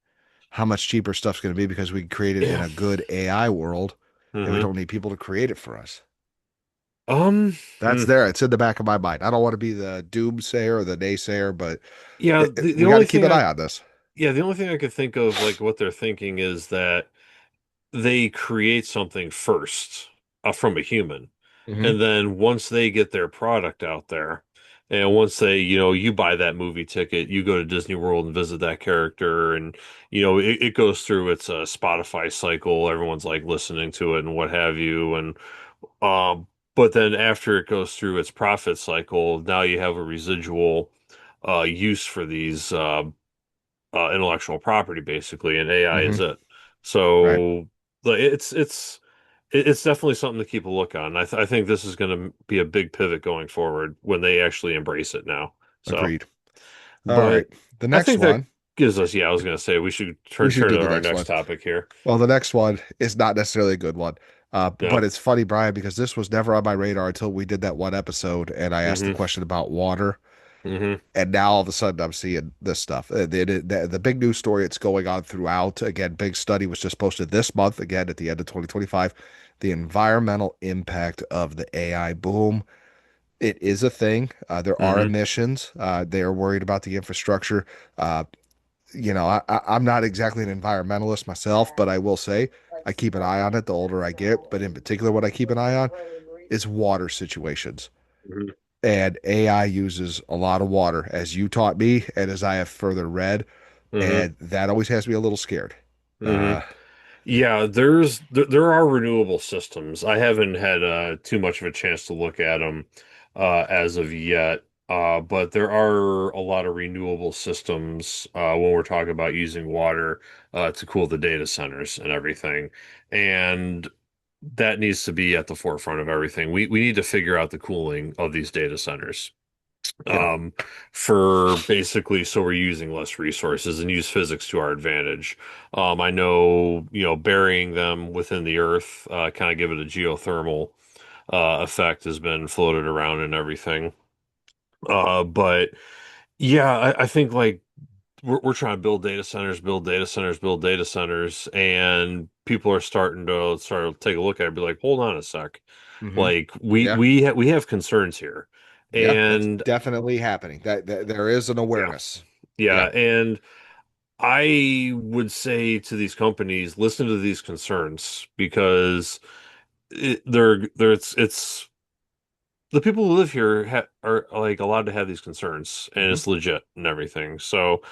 [SPEAKER 1] How much cheaper stuff's going to be because we can create it in
[SPEAKER 2] Yeah.
[SPEAKER 1] a good AI world and we
[SPEAKER 2] hmm
[SPEAKER 1] don't need people to create it for us.
[SPEAKER 2] Um,
[SPEAKER 1] That's
[SPEAKER 2] hmm.
[SPEAKER 1] there. It's in the back of my mind. I don't want to be the doomsayer or the naysayer, but
[SPEAKER 2] Yeah, the
[SPEAKER 1] we got to
[SPEAKER 2] only
[SPEAKER 1] keep
[SPEAKER 2] thing
[SPEAKER 1] an eye on this.
[SPEAKER 2] the only thing I could think of, like what they're thinking is that they create something first from a human.
[SPEAKER 1] Hmm.
[SPEAKER 2] And then once they get their product out there, and once they, you buy that movie ticket, you go to Disney World and visit that character, and it goes through its Spotify cycle. Everyone's like listening to it and what have you, and um, but then after it goes through its profit cycle, now you have a residual use for these intellectual property, basically, and AI
[SPEAKER 1] Hmm.
[SPEAKER 2] is it.
[SPEAKER 1] Right.
[SPEAKER 2] So like, it's definitely something to keep a look on. I think this is going to be a big pivot going forward when they actually embrace it now. So,
[SPEAKER 1] Agreed. All right.
[SPEAKER 2] but
[SPEAKER 1] The
[SPEAKER 2] I
[SPEAKER 1] next
[SPEAKER 2] think that
[SPEAKER 1] one,
[SPEAKER 2] gives us, yeah, I was going to say we should
[SPEAKER 1] we should
[SPEAKER 2] turn
[SPEAKER 1] do
[SPEAKER 2] to
[SPEAKER 1] the
[SPEAKER 2] our
[SPEAKER 1] next
[SPEAKER 2] next
[SPEAKER 1] one.
[SPEAKER 2] topic here.
[SPEAKER 1] Well, the next one is not necessarily a good one. But
[SPEAKER 2] No.
[SPEAKER 1] it's funny, Brian, because this was never on my radar until we did that one episode and I asked the
[SPEAKER 2] hmm
[SPEAKER 1] question about water.
[SPEAKER 2] hmm
[SPEAKER 1] And now all of a sudden I'm seeing this stuff. The big news story it's going on throughout. Again, big study was just posted this month, again at the end of 2025. The environmental impact of the AI boom. It is a thing. There are
[SPEAKER 2] hmm
[SPEAKER 1] emissions. They are worried about the infrastructure. Uh, I'm not exactly an environmentalist myself, but I will say I keep an eye on it the older I get. But in particular, what I keep an eye on is water situations.
[SPEAKER 2] hmm
[SPEAKER 1] And AI uses a lot of water, as you taught me, and as I have further read,
[SPEAKER 2] hmm
[SPEAKER 1] and that always has me a little scared.
[SPEAKER 2] hmm
[SPEAKER 1] Uh,
[SPEAKER 2] Yeah, there are renewable systems. I haven't had too much of a chance to look at them as of yet. But there are a lot of renewable systems when we're talking about using water to cool the data centers and everything. And that needs to be at the forefront of everything. We need to figure out the cooling of these data centers
[SPEAKER 1] yeah.
[SPEAKER 2] um, for basically so we're using less resources and use physics to our advantage. I know, burying them within the earth, kind of give it a geothermal effect has been floated around and everything. But yeah, I think like we're trying to build data centers, build data centers, build data centers, and people are starting to take a look at it and be like, hold on a sec.
[SPEAKER 1] Hmm.
[SPEAKER 2] Like we
[SPEAKER 1] Yeah.
[SPEAKER 2] we ha we have concerns here.
[SPEAKER 1] Yeah. That's
[SPEAKER 2] And
[SPEAKER 1] definitely happening. That there is an
[SPEAKER 2] yeah.
[SPEAKER 1] awareness.
[SPEAKER 2] Yeah,
[SPEAKER 1] Yeah.
[SPEAKER 2] and I would say to these companies, listen to these concerns because it's the people who live here are like allowed to have these concerns, and
[SPEAKER 1] Hmm.
[SPEAKER 2] it's legit and everything. So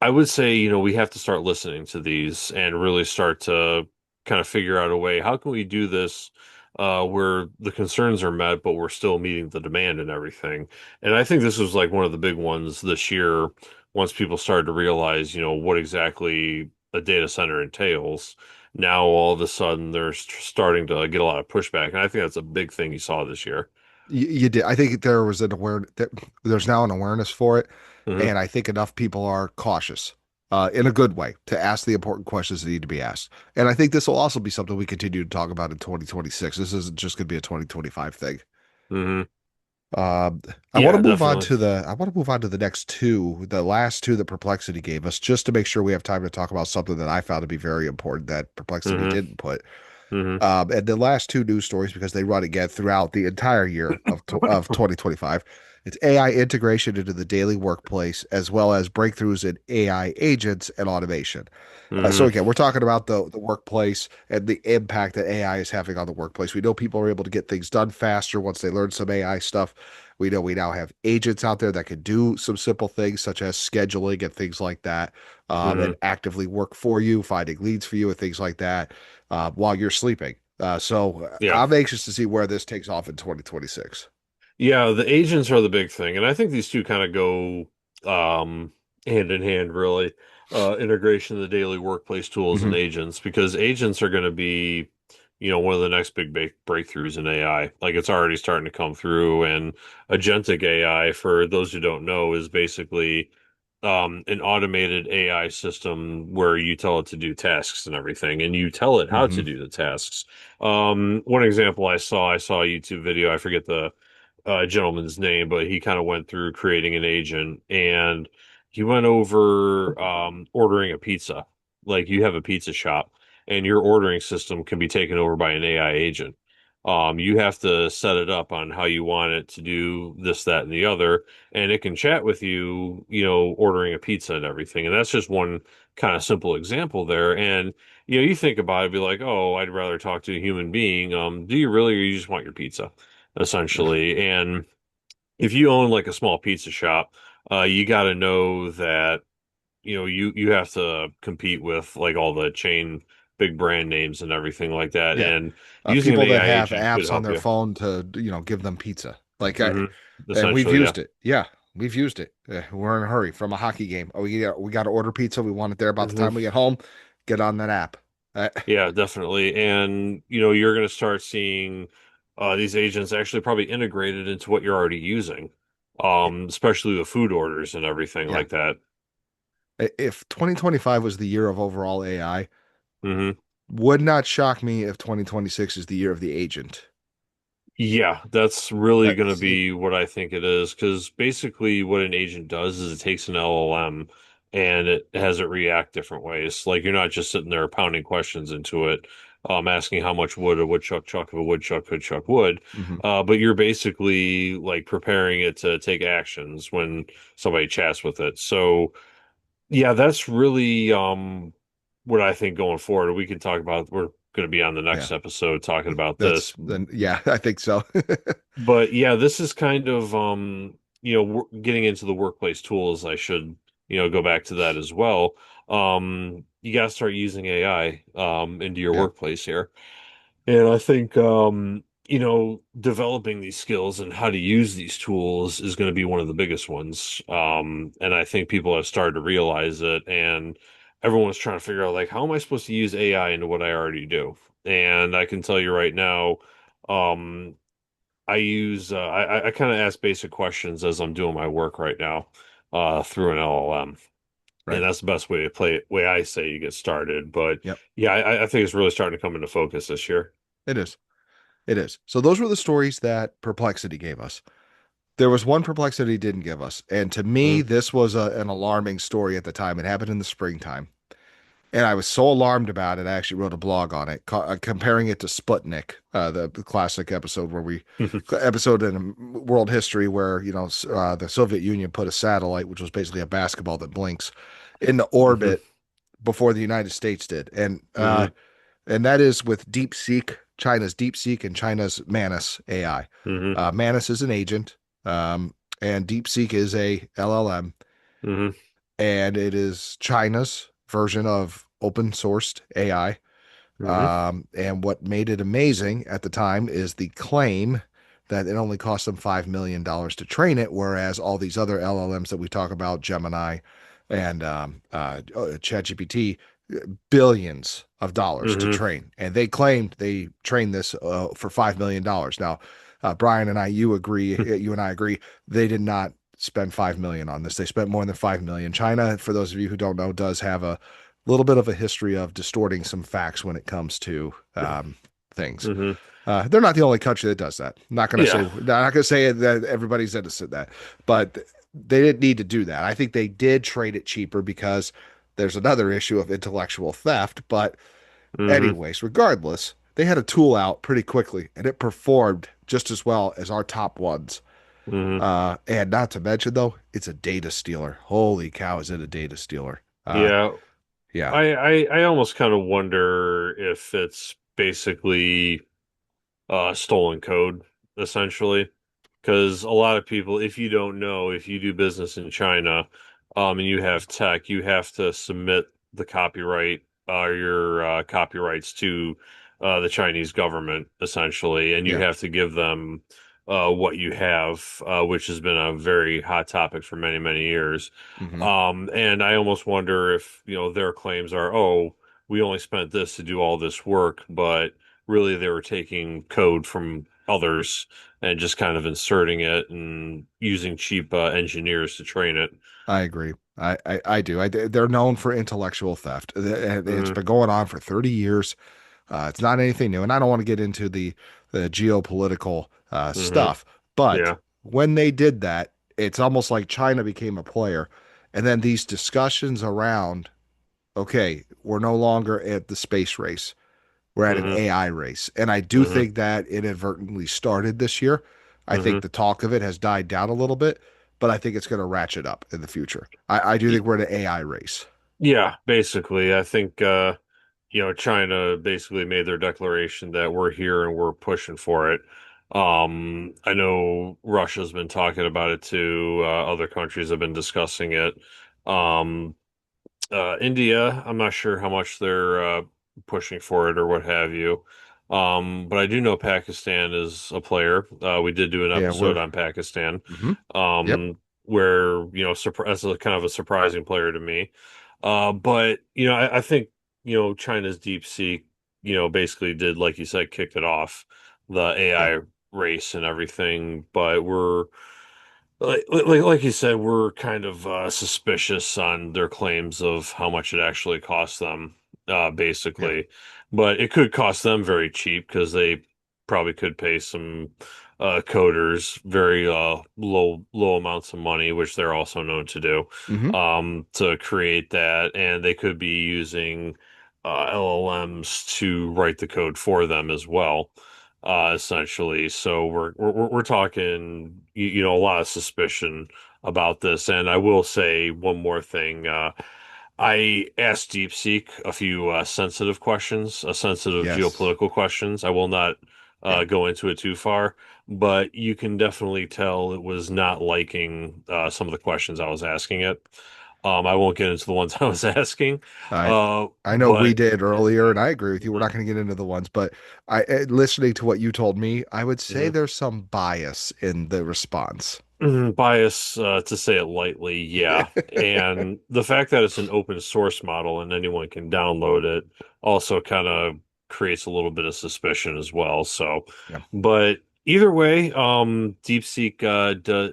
[SPEAKER 2] I would say, we have to start listening to these and really start to kind of figure out a way. How can we do this where the concerns are met, but we're still meeting the demand and everything? And I think this was like one of the big ones this year once people started to realize, what exactly a data center entails. Now all of a sudden they're starting to get a lot of pushback. And I think that's a big thing you saw this year.
[SPEAKER 1] You did. I think there was an awareness. There's now an awareness for it,
[SPEAKER 2] hmm
[SPEAKER 1] and I think enough people are cautious, in a good way, to ask the important questions that need to be asked. And I think this will also be something we continue to talk about in 2026. This isn't just going to be a 2025 thing.
[SPEAKER 2] hmm
[SPEAKER 1] Um, I want to
[SPEAKER 2] Yeah,
[SPEAKER 1] move on
[SPEAKER 2] definitely.
[SPEAKER 1] to the next two, the last two that Perplexity gave us, just to make sure we have time to talk about something that I found to be very important that Perplexity
[SPEAKER 2] Hmm.
[SPEAKER 1] didn't put.
[SPEAKER 2] Hmm.
[SPEAKER 1] And the last two news stories, because they run again throughout the entire year of 2025, it's AI integration into the daily workplace, as well as breakthroughs in AI agents and automation. So
[SPEAKER 2] Hmm.
[SPEAKER 1] again, we're talking about the workplace and the impact that AI is having on the workplace. We know people are able to get things done faster once they learn some AI stuff. We know we now have agents out there that can do some simple things such as scheduling and things like that, and
[SPEAKER 2] Hmm.
[SPEAKER 1] actively work for you, finding leads for you, and things like that while you're sleeping.
[SPEAKER 2] Yeah.
[SPEAKER 1] I'm anxious to see where this takes off in 2026.
[SPEAKER 2] Yeah, the agents are the big thing, and I think these two kind of go hand in hand, really. Integration of the daily workplace tools and
[SPEAKER 1] Hmm.
[SPEAKER 2] agents, because agents are going to be, one of the next big breakthroughs in AI. Like it's already starting to come through, and agentic AI, for those who don't know, is basically an automated AI system where you tell it to do tasks and everything, and you tell it how to
[SPEAKER 1] Hmm.
[SPEAKER 2] do the tasks. One example I saw a YouTube video. I forget the gentleman's name, but he kind of went through creating an agent and he went over ordering a pizza. Like you have a pizza shop and your ordering system can be taken over by an AI agent. You have to set it up on how you want it to do this, that, and the other, and it can chat with you, ordering a pizza and everything. And that's just one kind of simple example there. And you think about it, be like, oh, I'd rather talk to a human being. Do you really, or you just want your pizza? Essentially. And if you own like a small pizza shop, you got to know that you have to compete with like all the chain big brand names and everything like that.
[SPEAKER 1] Yeah.
[SPEAKER 2] And using an
[SPEAKER 1] People that
[SPEAKER 2] AI
[SPEAKER 1] have
[SPEAKER 2] agent could
[SPEAKER 1] apps on
[SPEAKER 2] help
[SPEAKER 1] their
[SPEAKER 2] you.
[SPEAKER 1] phone to, give them pizza.
[SPEAKER 2] Hmm.
[SPEAKER 1] And we've
[SPEAKER 2] Essentially, yeah.
[SPEAKER 1] used it. Yeah, we've used it. We're in a hurry from a hockey game. Oh, we got to order pizza. We want it there about the
[SPEAKER 2] Hmm.
[SPEAKER 1] time we get home. Get on that app. Uh,
[SPEAKER 2] Yeah, definitely. And you're going to start seeing these agents actually probably integrated into what you're already using, especially the food orders and everything
[SPEAKER 1] yeah.
[SPEAKER 2] like that.
[SPEAKER 1] If 2025 was the year of overall AI,
[SPEAKER 2] Hmm.
[SPEAKER 1] would not shock me if 2026 is the year of the agent.
[SPEAKER 2] Yeah, that's really going to
[SPEAKER 1] That's
[SPEAKER 2] be what I think it is. Because basically, what an agent does is it takes an LLM and it has it react different ways. Like you're not just sitting there pounding questions into it, asking how much would a woodchuck chuck if a woodchuck could chuck wood.
[SPEAKER 1] mhm.
[SPEAKER 2] But you're basically like preparing it to take actions when somebody chats with it. So yeah, that's really what I think going forward. We can talk about. We're going to be on the
[SPEAKER 1] Yeah.
[SPEAKER 2] next episode talking about
[SPEAKER 1] That's
[SPEAKER 2] this.
[SPEAKER 1] then yeah, I think so.
[SPEAKER 2] But yeah, this is kind of getting into the workplace tools. I should, go back to that as well. You got to start using AI into your
[SPEAKER 1] Yeah.
[SPEAKER 2] workplace here. And I think developing these skills and how to use these tools is going to be one of the biggest ones. And I think people have started to realize it and everyone's trying to figure out like how am I supposed to use AI into what I already do? And I can tell you right now, um I use I kind of ask basic questions as I'm doing my work right now through an LLM, and
[SPEAKER 1] Right.
[SPEAKER 2] that's the best way to play it. Way I say you get started, but
[SPEAKER 1] Yep.
[SPEAKER 2] yeah, I think it's really starting to come into focus this year.
[SPEAKER 1] It is. It is. So those were the stories that Perplexity gave us. There was one Perplexity didn't give us, and to me,
[SPEAKER 2] Hmm.
[SPEAKER 1] this was an alarming story at the time. It happened in the springtime, and I was so alarmed about it. I actually wrote a blog on it, comparing it to Sputnik, the classic episode in world history where the Soviet Union put a satellite, which was basically a basketball that blinks, into
[SPEAKER 2] Hmm.
[SPEAKER 1] orbit before the United States did,
[SPEAKER 2] Hmm.
[SPEAKER 1] and that is with China's DeepSeek and China's Manus AI.
[SPEAKER 2] Hmm.
[SPEAKER 1] Manus is an agent, and DeepSeek is a LLM,
[SPEAKER 2] Hmm.
[SPEAKER 1] and it is China's version of open sourced AI.
[SPEAKER 2] Hmm.
[SPEAKER 1] And what made it amazing at the time is the claim that it only cost them $5 million to train it, whereas all these other LLMs that we talk about, Gemini and ChatGPT, billions of dollars to
[SPEAKER 2] Hmm.
[SPEAKER 1] train. And they claimed they trained this for $5 million. Now, Brian and I, you and I agree, they did not spend 5 million on this. They spent more than 5 million. China, for those of you who don't know, does have a little bit of a history of distorting some facts when it comes to things.
[SPEAKER 2] Hmm.
[SPEAKER 1] They're not the only country that does that.
[SPEAKER 2] Yeah.
[SPEAKER 1] Not going to say that everybody's innocent in that, but they didn't need to do that. I think they did trade it cheaper because there's another issue of intellectual theft. But
[SPEAKER 2] Hmm.
[SPEAKER 1] anyways, regardless, they had a tool out pretty quickly and it performed just as well as our top ones.
[SPEAKER 2] Hmm.
[SPEAKER 1] And not to mention though, it's a data stealer. Holy cow, is it a data stealer?
[SPEAKER 2] Yeah.
[SPEAKER 1] Yeah,
[SPEAKER 2] I almost kind of wonder if it's basically stolen code, essentially. Because a lot of people, if you don't know, if you do business in China, and you have tech, you have to submit the copyright, your copyrights to the Chinese government, essentially, and you
[SPEAKER 1] yeah.
[SPEAKER 2] have to give them what you have, which has been a very hot topic for many, many years.
[SPEAKER 1] Hmm.
[SPEAKER 2] And I almost wonder if, their claims are, oh, we only spent this to do all this work, but really they were taking code from others and just kind of inserting it and using cheap engineers to train it.
[SPEAKER 1] I agree. I do. They're known for intellectual theft. It's
[SPEAKER 2] Hmm.
[SPEAKER 1] been going on for 30 years. It's not anything new. And I don't want to get into the geopolitical
[SPEAKER 2] Hmm.
[SPEAKER 1] stuff, but
[SPEAKER 2] Yeah.
[SPEAKER 1] when they did that, it's almost like China became a player. And then these discussions around, okay, we're no longer at the space race. We're at an
[SPEAKER 2] Hmm.
[SPEAKER 1] AI race. And I do
[SPEAKER 2] Hmm.
[SPEAKER 1] think that inadvertently started this year. I think
[SPEAKER 2] Hmm.
[SPEAKER 1] the talk of it has died down a little bit, but I think it's going to ratchet up in the future. I do think we're in an AI race.
[SPEAKER 2] Yeah, basically, I think China basically made their declaration that we're here and we're pushing for it. I know Russia's been talking about it too. Other countries have been discussing it. Um, India, I'm not sure how much they're pushing for it or what have you. But I do know Pakistan is a player. We did do an
[SPEAKER 1] Yeah,
[SPEAKER 2] episode
[SPEAKER 1] we're.
[SPEAKER 2] on Pakistan,
[SPEAKER 1] Hmm. Yep.
[SPEAKER 2] um, where, that's a kind of a surprising player to me. But, I think, China's DeepSeek, basically did, like you said, kicked it off, the
[SPEAKER 1] Yeah.
[SPEAKER 2] AI race and everything. But like you said, we're kind of suspicious on their claims of how much it actually costs them,
[SPEAKER 1] Yeah.
[SPEAKER 2] basically. But it could cost them very cheap because they probably could pay some coders very low amounts of money, which they're also known to do,
[SPEAKER 1] Hmm.
[SPEAKER 2] to create that, and they could be using LLMs to write the code for them as well, essentially. So we're talking, a lot of suspicion about this. And I will say one more thing. I asked DeepSeek a few sensitive questions, sensitive
[SPEAKER 1] Yes.
[SPEAKER 2] geopolitical questions. I will not
[SPEAKER 1] Yeah.
[SPEAKER 2] go into it too far, but you can definitely tell it was not liking some of the questions I was asking it. I won't get into the ones I was asking,
[SPEAKER 1] I
[SPEAKER 2] uh,
[SPEAKER 1] I know we
[SPEAKER 2] but
[SPEAKER 1] did earlier, and I agree with you. We're not going to get into the ones, but listening to what you told me, I would say
[SPEAKER 2] Mhm.
[SPEAKER 1] there's some bias in the response.
[SPEAKER 2] Bias, to say it lightly, yeah. And the fact that it's an open source model and anyone can download it also kind of creates a little bit of suspicion as well. So,
[SPEAKER 1] Yeah.
[SPEAKER 2] but either way, DeepSeek d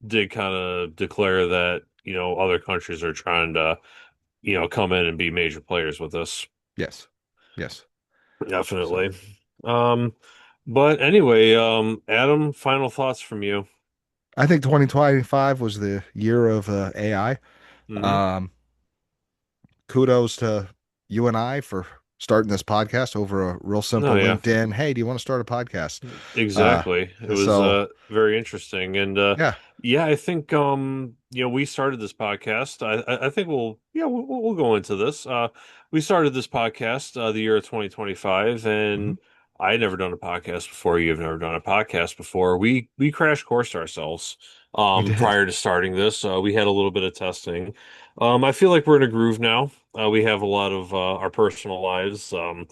[SPEAKER 2] did kind of declare that, other countries are trying to, come in and be major players with this.
[SPEAKER 1] Yes. Yes. So
[SPEAKER 2] Definitely. Um, but anyway, Adam, final thoughts from you.
[SPEAKER 1] I think 2025 was the year of AI.
[SPEAKER 2] Hmm.
[SPEAKER 1] Um, Kudos to you and I for starting this podcast over a real
[SPEAKER 2] Oh
[SPEAKER 1] simple
[SPEAKER 2] yeah.
[SPEAKER 1] LinkedIn. Hey, do you want to start a podcast? Uh,
[SPEAKER 2] Exactly. It was
[SPEAKER 1] so
[SPEAKER 2] very interesting. And
[SPEAKER 1] yeah,
[SPEAKER 2] yeah, I think we started this podcast. I think we'll go into this. We started this podcast the year of 2025,
[SPEAKER 1] hmm,
[SPEAKER 2] and I had never done a podcast before. You've never done a podcast before. We crash coursed ourselves
[SPEAKER 1] we did.
[SPEAKER 2] prior to starting this. We had a little bit of testing. I feel like we're in a groove now. We have a lot of our personal lives. Kind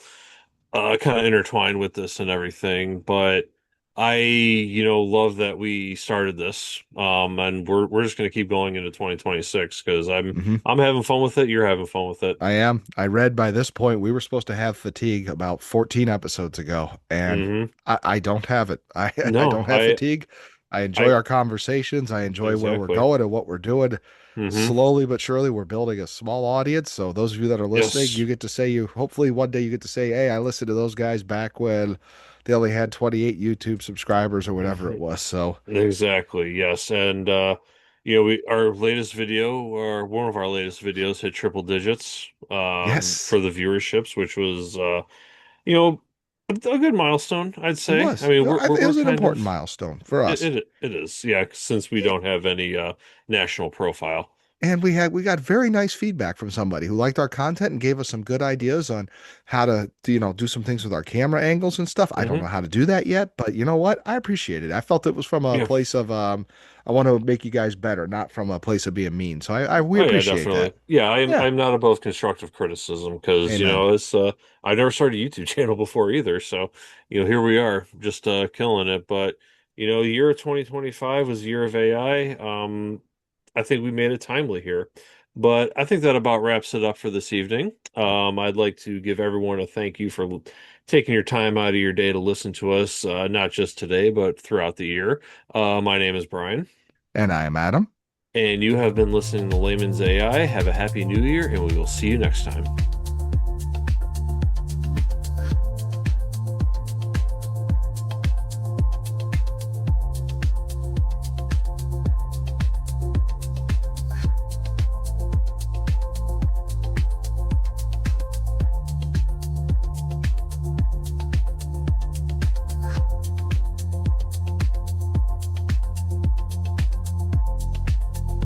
[SPEAKER 2] of intertwined with this and everything. But I, love that we started this. And we're just gonna keep going into 2026 because
[SPEAKER 1] Hmm.
[SPEAKER 2] I'm having fun with it. You're having fun with it.
[SPEAKER 1] I am. I read by this point we were supposed to have fatigue about 14 episodes ago, and
[SPEAKER 2] Hmm.
[SPEAKER 1] I don't have it. I
[SPEAKER 2] No,
[SPEAKER 1] don't have fatigue. I enjoy
[SPEAKER 2] I
[SPEAKER 1] our conversations. I enjoy where we're
[SPEAKER 2] exactly.
[SPEAKER 1] going and what we're doing.
[SPEAKER 2] Hmm.
[SPEAKER 1] slowly but surely we're building a small audience. So those of you that are listening,
[SPEAKER 2] Yes.
[SPEAKER 1] you get to say you hopefully one day you get to say, "Hey, I listened to those guys back when they only had 28 YouTube subscribers or whatever
[SPEAKER 2] Hmm.
[SPEAKER 1] it was." So,
[SPEAKER 2] Exactly. Yes. And we our latest video or one of our latest videos hit triple digits
[SPEAKER 1] yes,
[SPEAKER 2] for the viewerships, which was you know a good milestone, I'd
[SPEAKER 1] it
[SPEAKER 2] say. I
[SPEAKER 1] was.
[SPEAKER 2] mean, we're
[SPEAKER 1] It
[SPEAKER 2] we're
[SPEAKER 1] was an
[SPEAKER 2] kind
[SPEAKER 1] important
[SPEAKER 2] of
[SPEAKER 1] milestone for us.
[SPEAKER 2] it is. Yeah, since we don't have any national profile.
[SPEAKER 1] And we got very nice feedback from somebody who liked our content and gave us some good ideas on how to, do some things with our camera angles and stuff. I don't know
[SPEAKER 2] Hmm.
[SPEAKER 1] how to do that yet, but you know what? I appreciate it. I felt it was from a
[SPEAKER 2] Yeah.
[SPEAKER 1] place of I want to make you guys better, not from a place of being mean. So we
[SPEAKER 2] Oh yeah,
[SPEAKER 1] appreciate that.
[SPEAKER 2] definitely. Yeah, I'm
[SPEAKER 1] Yeah.
[SPEAKER 2] I'm not above constructive criticism because
[SPEAKER 1] Amen.
[SPEAKER 2] it's I've never started a YouTube channel before either, so here we are just killing it. But the year of 2025 was the year of AI. I think we made it timely here. But I think that about wraps it up for this evening. I'd like to give everyone a thank you for taking your time out of your day to listen to us, not just today, but throughout the year. My name is Brian.
[SPEAKER 1] And I am Adam.
[SPEAKER 2] And you have been listening to Layman's AI. Have a happy new year, and we will see you next time.